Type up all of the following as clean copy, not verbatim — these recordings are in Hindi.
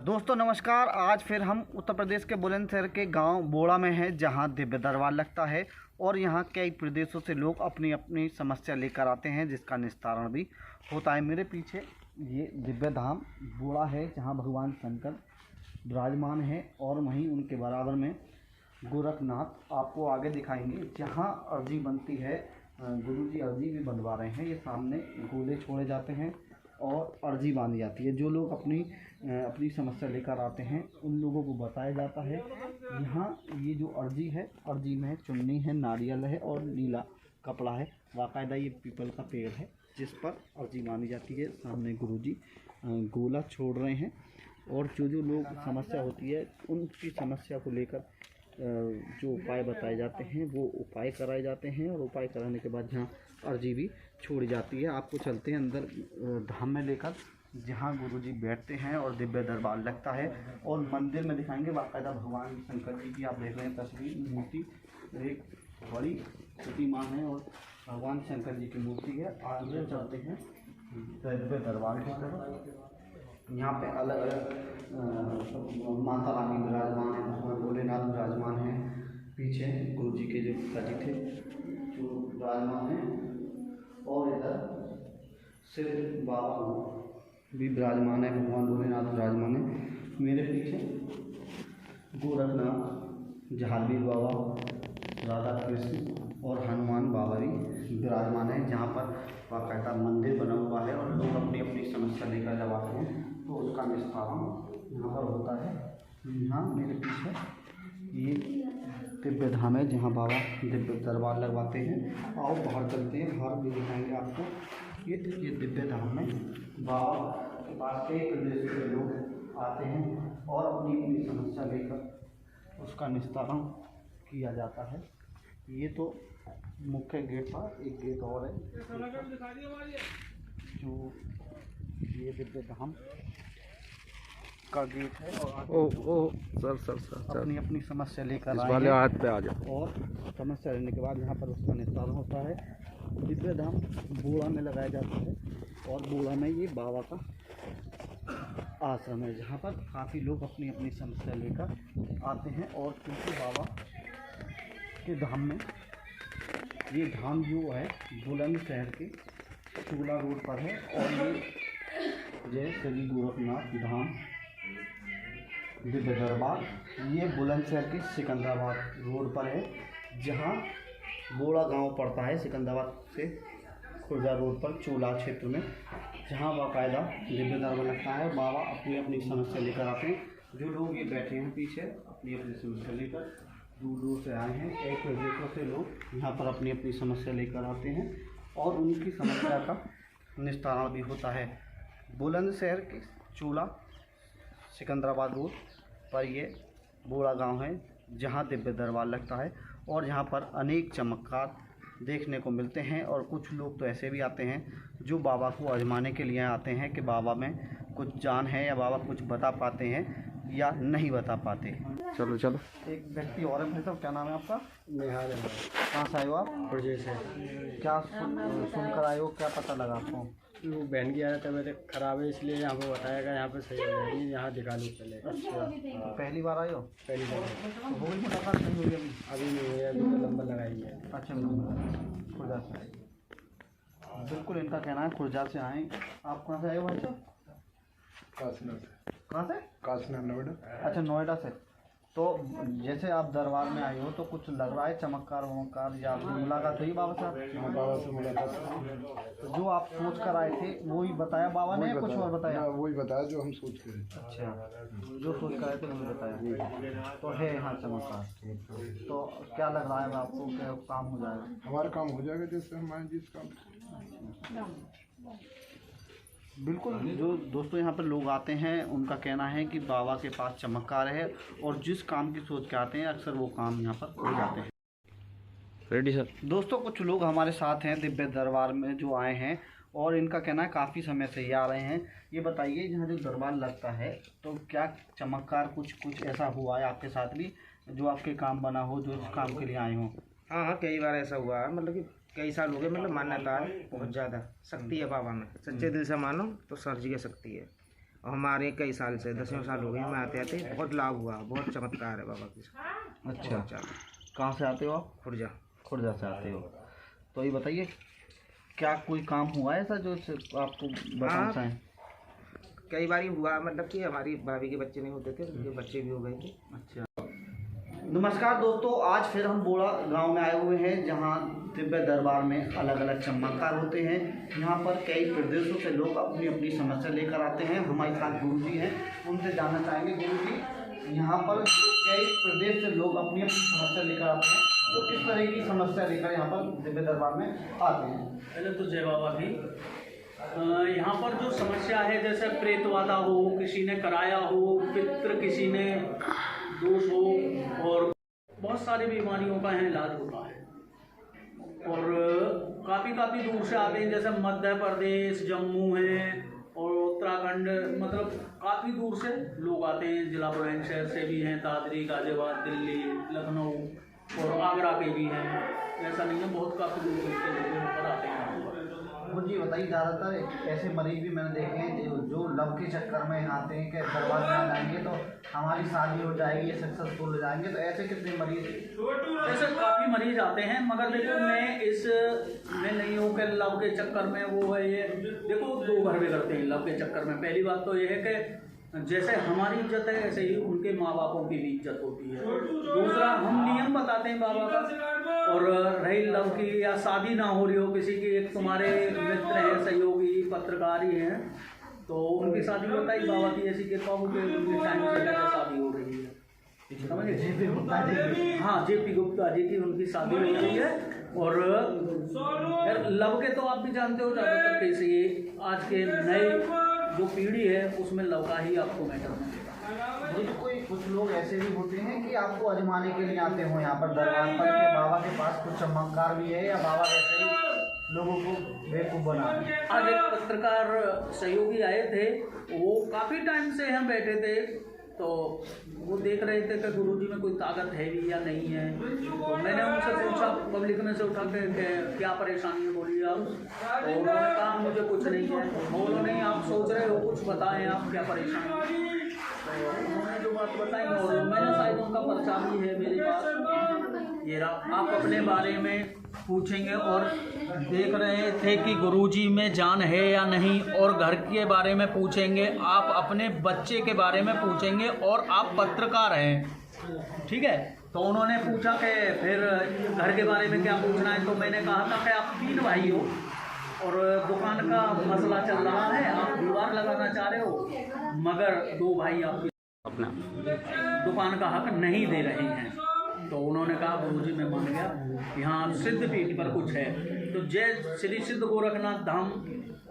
दोस्तों नमस्कार। आज फिर हम उत्तर प्रदेश के बुलंदशहर के गांव बोड़ा में हैं, जहां दिव्य दरबार लगता है और यहां कई प्रदेशों से लोग अपनी अपनी समस्या लेकर आते हैं, जिसका निस्तारण भी होता है। मेरे पीछे ये दिव्य धाम बोड़ा है, जहां भगवान शंकर विराजमान है और वहीं उनके बराबर में गोरखनाथ आपको आगे दिखाएंगे, जहाँ अर्जी बनती है। गुरुजी अर्जी भी बनवा रहे हैं। ये सामने गोले छोड़े जाते हैं और अर्जी बांधी जाती है। जो लोग अपनी समस्या लेकर आते हैं उन लोगों को बताया जाता है। यहाँ ये जो अर्जी है, अर्जी में चुन्नी है, नारियल है और नीला कपड़ा है। बाकायदा ये पीपल का पेड़ है जिस पर अर्जी बांधी जाती है। सामने गुरुजी गोला छोड़ रहे हैं और जो लोग समस्या होती है उनकी समस्या को लेकर जो उपाय बताए जाते हैं वो उपाय कराए जाते हैं और उपाय कराने के बाद यहाँ अर्जी भी छोड़ी जाती है। आपको चलते हैं अंदर धाम में लेकर, जहाँ गुरुजी बैठते हैं और दिव्य दरबार लगता है। और मंदिर में दिखाएंगे बाकायदा भगवान शंकर जी की आप देख रहे हैं तस्वीर, मूर्ति एक बड़ी प्रतिमान है और भगवान शंकर जी की मूर्ति है। आगे चलते हैं दिव्य दरबार की तरफ। यहाँ पे अलग अलग माता रानी विराजमान है, भगवान भोलेनाथ विराजमान है। पीछे गुरुजी के जो पिताजी थे जो विराजमान है और इधर सिर बाबा भी विराजमान है, भगवान भोलेनाथ विराजमान है। मेरे पीछे गोरखनाथ, जहालवीर बाबा, राधा कृष्ण और हनुमान बाबा भी विराजमान है। जहाँ पर बाकायदा मंदिर बना हुआ है और लोग अपनी अपनी समस्या लेकर जब आते हैं तो उसका निस्तारण यहाँ पर होता है। यहाँ मेरे पीछे ये दिव्य धाम है, जहाँ बाबा दिव्य दरबार लगवाते हैं। आओ बाहर चलते हैं, बाहर भी दिखाएंगे आपको। ये दिव्य धाम में बाबा के पास कई प्रदेश के लोग आते हैं और अपनी अपनी समस्या लेकर उसका निस्तारण किया जाता है। ये तो मुख्य गेट था, एक गेट और है जो ये दिव्य धाम का गेट है। और सर अपनी अपनी समस्या लेकर आए हैं हाथ पे आ जाओ और समस्या लेने के बाद यहाँ पर उसका निस्तारण होता है। दिव्य धाम बोड़ा में लगाया जाता है और बोड़ा में ये बाबा का आश्रम है, जहाँ पर काफ़ी लोग अपनी अपनी समस्या लेकर आते हैं। और क्योंकि बाबा के धाम में ये धाम जो है बुलंदशहर के चूला रोड पर है और ये जय श्री गोरखनाथ धाम दिव्य दरबार ये बुलंदशहर के सिकंदराबाद रोड पर है, जहाँ बोड़ा गांव पड़ता है सिकंदराबाद से खुर्जा रोड पर चूला क्षेत्र में, जहाँ बाकायदा दिव्य दरबार लगता है। बाबा अपनी अपनी समस्या लेकर आते हैं। जो लोग ये बैठे हैं पीछे अपनी अपनी समस्या लेकर दूर दूर से आए हैं, कई प्रदेशों से लोग यहाँ पर अपनी अपनी समस्या लेकर आते हैं और उनकी समस्या का निस्तारण भी होता है। बुलंदशहर के चूला सिकंदराबाद रोड पर ये बोड़ा गांव है, जहां दिव्य दरबार लगता है और यहाँ पर अनेक चमत्कार देखने को मिलते हैं। और कुछ लोग तो ऐसे भी आते हैं जो बाबा को आजमाने के लिए आते हैं कि बाबा में कुछ जान है या बाबा कुछ बता पाते हैं या नहीं बता पाते। चलो चलो एक व्यक्ति और है। साहब क्या नाम है आपका? निहाल है। कहाँ से आए हो आप? पुरजे से। क्या सुनकर आए हो, क्या पता लगा आपको? वो बहन की आदत तबीयत खराब है, इसलिए यहाँ पे बताया गया यहाँ पे सही हो जाएगी, यहाँ दिखा लो पहले। अच्छा, तो पहली बार आए हो? पहली बार। तो हो गई मुलाकात नहीं हुई अभी नहीं हुई, अभी तो नंबर लगाई है। अच्छा, खुर्जा से आए। बिल्कुल इनका कहना है खुर्जा से आए। आप कहाँ से आए हो भाई साहब? कासना से। कहाँ से? कासना, नोएडा। अच्छा, नोएडा से। तो जैसे आप दरबार में आए हो तो कुछ लग रहा है चमत्कार वमत्कार या मुलाकात हुई बाबा साहब? बाबा से मुलाकात। तो जो आप सोच कर आए थे वही बताया बाबा ने या कुछ और बताया? वही बताया जो हम सोच के। अच्छा, जो सोच कर आए थे वही बताया। तो है यहाँ चमत्कार। तो क्या लग रहा है आपको क्या काम हो जाएगा? हमारा काम हो जाएगा जैसे हम आए जिस काम। बिल्कुल। जो दोस्तों यहाँ पर लोग आते हैं उनका कहना है कि बाबा के पास चमत्कार है और जिस काम की सोच के आते हैं अक्सर वो काम यहाँ पर हो जाते हैं। Ready sir. दोस्तों कुछ लोग हमारे साथ हैं दिव्य दरबार में जो आए हैं और इनका कहना है काफ़ी समय से ही आ रहे हैं। ये बताइए यहाँ जो दरबार लगता है तो क्या चमत्कार कुछ ऐसा हुआ है आपके साथ भी जो आपके काम बना हो, जो इस काम के लिए आए हों? हाँ, कई बार ऐसा हुआ है, मतलब कि कई साल हो गए, मतलब मान्यता है बहुत ज़्यादा, शक्ति है बाबा में, सच्चे दिल से मानो तो सर जी की शक्ति है। और हमारे कई साल से 10वें साल हो गए हमें आते आते, बहुत लाभ हुआ, बहुत चमत्कार है बाबा की। अच्छा, बहुत ज़्यादा। कहाँ से आते हो आप? खुर्जा। खुर्जा से आते हो। तो ये बताइए, क्या कोई काम हुआ है ऐसा जो आपको बताना हाँ। चाहें? कई बार हुआ, मतलब कि हमारी भाभी के बच्चे नहीं होते थे, उनके बच्चे भी हो गए थे। अच्छा। नमस्कार दोस्तों, आज फिर हम बोड़ा गांव में आए हुए हैं जहां दिव्य दरबार में अलग अलग चमत्कार होते हैं। यहां पर कई प्रदेशों से लोग अपनी अपनी समस्या लेकर आते हैं। हमारे साथ गुरुजी हैं, उनसे जानना चाहेंगे। गुरुजी, यहाँ पर कई प्रदेश से लोग अपनी अपनी समस्या लेकर आते हैं, तो किस तरह की समस्या लेकर यहाँ पर दिव्य दरबार में आते हैं? पहले तो जय बाबा की। यहाँ पर जो समस्या है, जैसे प्रेतवादा हो, किसी ने कराया हो, पितृ किसी ने दोष हो, और बहुत सारी बीमारियों का यहाँ इलाज होता है। और काफ़ी दूर से आते हैं, जैसे मध्य प्रदेश, जम्मू है और उत्तराखंड, मतलब काफ़ी दूर से लोग आते हैं। जिला बुलंदशहर से भी हैं, दादरी, गाजियाबाद, दिल्ली, लखनऊ और आगरा के भी हैं। ऐसा नहीं है, बहुत काफ़ी दूर से लोग यहाँ पर आते हैं। मुझे बताइए, ज़्यादातर ऐसे मरीज भी मैंने देखे हैं जो लव के चक्कर में आते हैं कि दरबार में आ जाएंगे तो हमारी शादी हो जाएगी, सक्सेसफुल हो जाएंगे, तो ऐसे कितने मरीज? ऐसे काफ़ी मरीज आते हैं, मगर देखो मैं नहीं हूँ कि लव के चक्कर में वो है ये। देखो, दो घर बिगड़ते हैं लव के चक्कर में। पहली बात तो ये है कि जैसे हमारी इज्जत है, ऐसे ही उनके माँ बापों की भी इज्जत होती है। दूसरा, हम नियम बताते हैं बाबा का। और रही लव की या शादी ना हो रही हो किसी की, एक तुम्हारे मित्र हैं, सहयोगी, पत्रकार ही हैं, तो उनकी शादी बताई बाबा की ऐसी कृपा हो कि उनके टाइम से पहले शादी हो रही है। समझिए, जेपी गुप्ता जी। हाँ, जेपी गुप्ता जी की उनकी शादी हो रही है। और यार, लव के तो आप भी जानते हो, ज़्यादातर कैसे ये आज के नए जो पीढ़ी है उसमें लव का ही आपको मैटर मिलेगा। मुझे कोई कुछ लोग ऐसे भी होते हैं कि आपको आजमाने के लिए आते हो यहाँ पर दरबार पर कि बाबा के पास कुछ चमत्कार भी है या बाबा वैसे ही लोगों को बेवकूफ़ बना। आज एक पत्रकार सहयोगी आए थे, वो काफ़ी टाइम से यहाँ बैठे थे, तो वो देख रहे थे कि गुरुजी में कोई ताकत है भी या नहीं है। तो मैंने उनसे पूछा, पब्लिक में से उठा के क्या परेशानी है बोलिए आप। तो उन्होंने कहा मुझे कुछ नहीं है। बोलो नहीं, आप सोच रहे हो कुछ, बताएं आप क्या परेशानी है। तो उन्होंने जो बात बताई, और मैंने शायद उनका पर्चा भी है मेरे पास, ये रहा। आप अपने बारे में पूछेंगे और देख रहे थे कि गुरुजी में जान है या नहीं, और घर के बारे में पूछेंगे, आप अपने बच्चे के बारे में पूछेंगे, और आप पत्रकार हैं, ठीक है। तो उन्होंने पूछा कि फिर घर के बारे में क्या पूछना है। तो मैंने कहा था कि आप 3 भाई हो और दुकान का मसला चल रहा है, आप दीवार लगाना चाह रहे हो, मगर 2 भाई आपकी अपना दुकान का हक नहीं दे रहे हैं। तो उन्होंने कहा गुरुजी मैं मान गया, यहाँ सिद्ध पीठ पर कुछ है। तो जय श्री सिद्ध गोरखनाथ धाम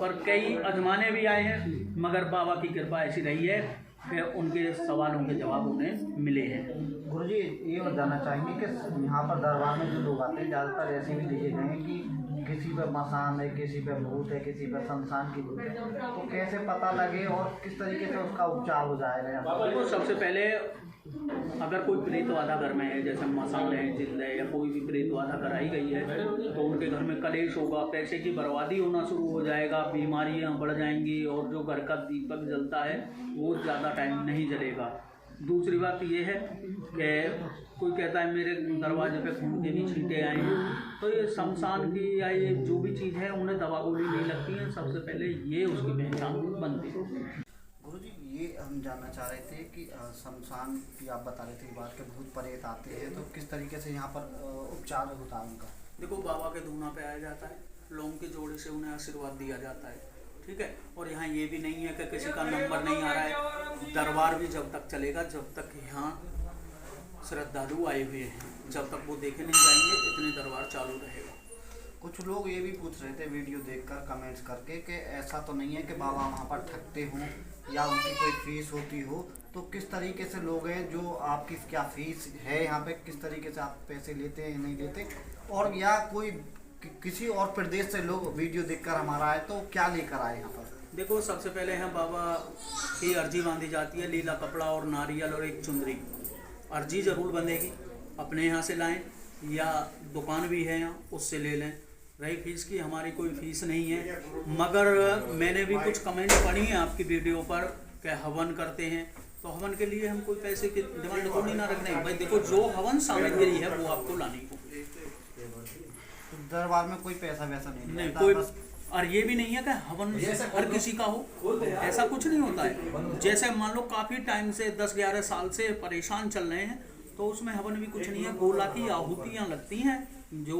पर कई अजमाने भी आए हैं, मगर बाबा की कृपा ऐसी रही है कि उनके सवालों के जवाब उन्हें मिले हैं। गुरुजी, ये जानना चाहेंगे कि यहाँ पर दरबार में जो लोग आते हैं, ज़्यादातर ऐसे भी देखे गए हैं कि किसी पर मसान है, किसी पर भूत है, किसी पर शमशान की भूत है, तो कैसे पता लगे और किस तरीके से उसका उपचार हो जाएगा? तो सबसे पहले अगर कोई प्रेतवादा घर में है, जैसे मसान है, जिंद है, या कोई भी प्रेतवादा कराई गई है, तो उनके घर में कलेश होगा, पैसे की बर्बादी होना शुरू हो जाएगा, बीमारियां बढ़ जाएंगी, और जो घर का दीपक जलता है वो ज़्यादा टाइम नहीं जलेगा। दूसरी बात ये है कि कोई कहता है मेरे दरवाजे पे खून के भी छींटे आए हैं, तो ये शमशान की या ये जो भी चीज़ है उन्हें दवा गोली नहीं लगती है। सबसे पहले ये उसकी पहचान बनती है। गुरुजी, ये हम जानना चाह रहे थे कि शमशान की आप बता रहे थे बात के भूत प्रेत आते हैं, तो किस तरीके से यहाँ पर उपचार होता है उनका? देखो, बाबा के धूना पे आया जाता है, लोम के जोड़े से उन्हें आशीर्वाद दिया जाता है, ठीक है। और यहाँ ये भी नहीं है कि किसी का नंबर नहीं आ रहा है। दरबार भी जब तक चलेगा जब तक यहाँ श्रद्धालु आए हुए हैं, जब तक वो देखे नहीं जाएंगे इतने दरबार चालू रहेगा। कुछ लोग ये भी पूछ रहे थे वीडियो देखकर कमेंट्स करके कि ऐसा तो नहीं है कि बाबा वहाँ पर ठगते हों या उनकी कोई फीस होती हो, तो किस तरीके से लोग हैं जो आपकी क्या फीस है यहाँ पे, किस तरीके से आप पैसे लेते हैं नहीं लेते, और या कोई किसी और प्रदेश से लोग वीडियो देखकर हमारा आए तो क्या लेकर आए यहाँ पर? देखो, सबसे पहले यहाँ बाबा की अर्जी बांधी जाती है, लीला कपड़ा और नारियल और एक चुंदरी। अर्जी ज़रूर बंधेगी, अपने यहाँ से लाएं या दुकान भी है यहाँ उससे ले लें। रही फीस की, हमारी कोई फीस नहीं है, मगर मैंने भी कुछ कमेंट पढ़ी हैं आपकी वीडियो पर कि हवन करते हैं, तो हवन के लिए हम कोई पैसे की डिमांड थोड़ी ना रखने भाई। देखो जो हवन सामग्री है वो आपको लानी होगी। दरबार में कोई पैसा वैसा नहीं कोई, और ये भी नहीं है कि हवन हर किसी का हो, ऐसा कुछ नहीं होता है। जैसे मान लो काफ़ी टाइम से 10-11 साल से परेशान चल रहे हैं, तो उसमें हवन भी कुछ नहीं है। गोला की आहुतियाँ लगती हैं, जो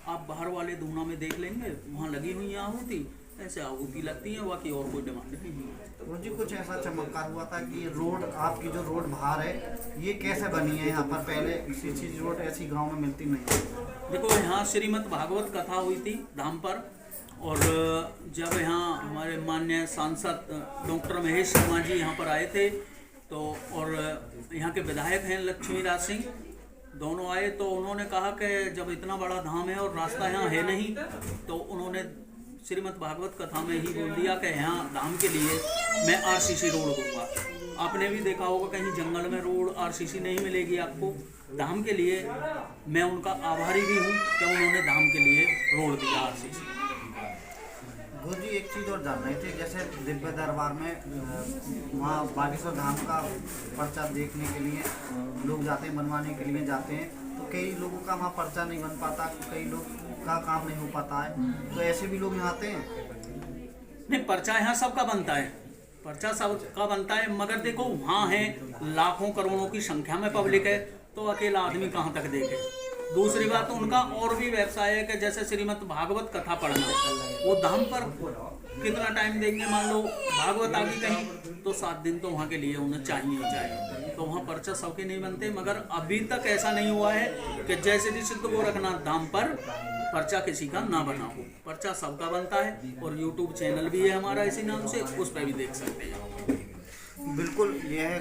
आप बाहर वाले धूना में देख लेंगे, वहाँ लगी हुई हैं आहुति, ऐसे आहुति लगती है, बाकी और कोई डिमांड नहीं है। तो जी कुछ ऐसा चमत्कार हुआ था कि रोड, आपकी जो रोड बाहर है ये कैसे बनी है? यहाँ पर पहले इसी चीज रोड ऐसी गांव में मिलती नहीं है। देखो यहाँ श्रीमद् भागवत कथा हुई थी धाम पर, और जब यहाँ हमारे माननीय सांसद डॉक्टर महेश शर्मा जी यहाँ पर आए थे, तो और यहाँ के विधायक हैं लक्ष्मी राज सिंह, दोनों आए, तो उन्होंने कहा कि जब इतना बड़ा धाम है और रास्ता यहाँ है नहीं, तो उन्होंने श्रीमद् भागवत कथा में ही बोल दिया कि यहाँ धाम के लिए मैं आरसीसी रोड दूंगा। आपने भी देखा होगा कहीं जंगल में रोड आरसीसी नहीं मिलेगी आपको, धाम के लिए मैं उनका आभारी भी हूँ कि उन्होंने धाम के लिए रोड दिया आरसीसी। गुरु जी एक चीज़ और जान रहे थे, जैसे दिव्य दरबार में वहाँ बागेश्वर धाम का पर्चा देखने के लिए लोग जाते हैं, बनवाने के लिए जाते हैं, तो कई लोगों का वहाँ पर्चा नहीं बन पाता, कई लोग का काम नहीं हो पाता है, तो ऐसे भी लोग यहाँ आते हैं। नहीं, पर्चा यहाँ सबका बनता है, पर्चा सबका बनता है, मगर देखो वहाँ है लाखों करोड़ों की संख्या में पब्लिक है, तो अकेला आदमी कहाँ तक देखे। दूसरी बात, उनका और भी व्यवसाय है कि जैसे श्रीमद् भागवत कथा पढ़ना, वो धाम पर कितना टाइम देंगे, मान लो भागवत आ गई कहीं तो 7 दिन तो वहाँ के लिए उन्हें चाहिए ही चाहिए, तो वहाँ पर्चा सबके नहीं बनते। मगर अभी तक ऐसा नहीं हुआ है कि जैसे कि सिद्ध गोरखनाथ धाम पर पर्चा किसी का ना बना हो, पर्चा सबका बनता है। और यूट्यूब चैनल भी है हमारा इसी नाम से, उस पर भी देख सकते हैं। बिल्कुल, ये है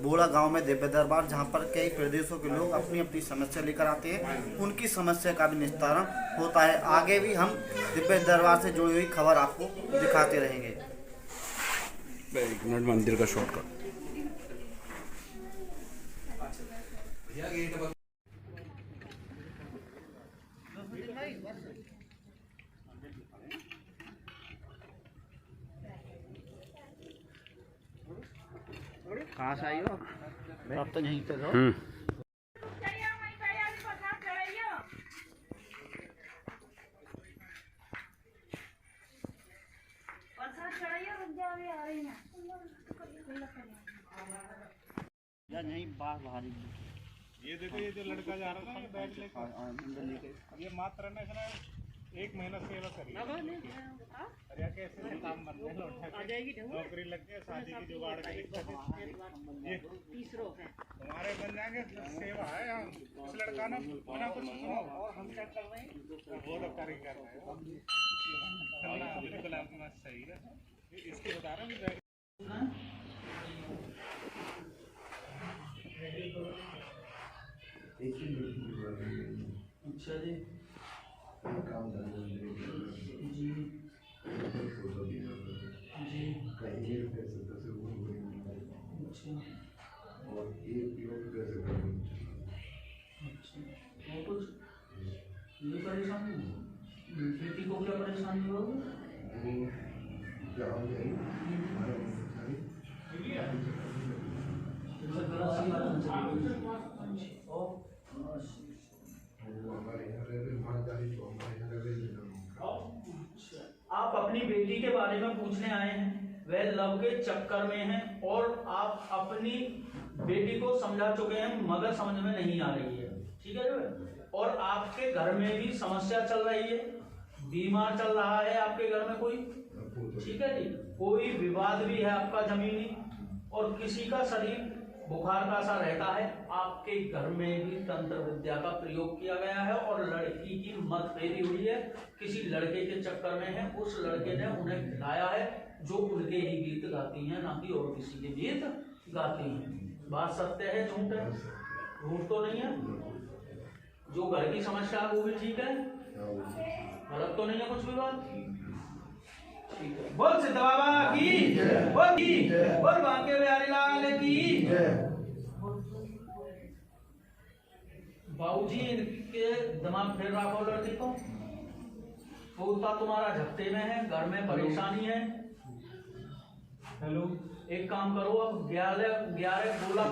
बोड़ा गांव में दिव्य दरबार, जहां पर कई प्रदेशों के लोग अपनी अपनी समस्या लेकर आते हैं, उनकी समस्या का भी निस्तारण होता है। आगे भी हम दिव्य दरबार से जुड़ी हुई खबर आपको दिखाते रहेंगे। 1 मिनट मंदिर का शॉर्टकट। कहाँ से आई हो आप? तो यहीं पे रहो। यहीं बाहर ये देखो, ये जो लड़का जा रहा है ना, ये बैग लेकर, ये मात्र ने 1 महीना सेवा करी। अरे कैसे से काम बंद है, नौकरी लग गई, शादी की जुगाड़ की दिक्कत है, ये तीसरा है हमारे बन जाएंगे। सेवा है हम, उस लड़का ने बिना कुछ सुनो, और हम क्या कर रहे हैं, वो लोग कर रहे हैं। बिल्कुल आपकी बात सही है, इसके बता रहा हूँ। अच्छा जी, और 1 किलो कैसे करें? अच्छा, और कुछ ये परेशानी, बेटी को क्या परेशानी होगी? वो जाओ जाइए आप अपनी बेटी के बारे में पूछने आए हैं, वह लव के चक्कर में हैं, और आप अपनी बेटी को समझा चुके हैं मगर समझ में नहीं आ रही है, ठीक है जी। और आपके घर में भी समस्या चल रही है, बीमार चल रहा है आपके घर में कोई, ठीक है जी, कोई विवाद भी है आपका जमीनी, और किसी का शरीर बुखार का सा रहता है। आपके घर में भी तंत्र विद्या का प्रयोग किया गया है, और लड़की की मतभेदी हुई है, किसी लड़के के चक्कर में है, उस लड़के ने उन्हें खिलाया है, जो उनके ही गीत गाती हैं, ना कि और किसी के गीत गाती हैं। बात सत्य है, झूठ है? झूठ तो नहीं है। जो घर की समस्या है वो भी ठीक है, गलत तो नहीं है कुछ भी बात। बोल सिद्ध बाबा की, बोल बांके बिहारी लाल की। बाबूजी इनके दिमाग फिर रखो लड़की को, पोता तुम्हारा झपटे में है, घर में परेशानी है, हेलो, एक काम करो, अब 11 11 बोला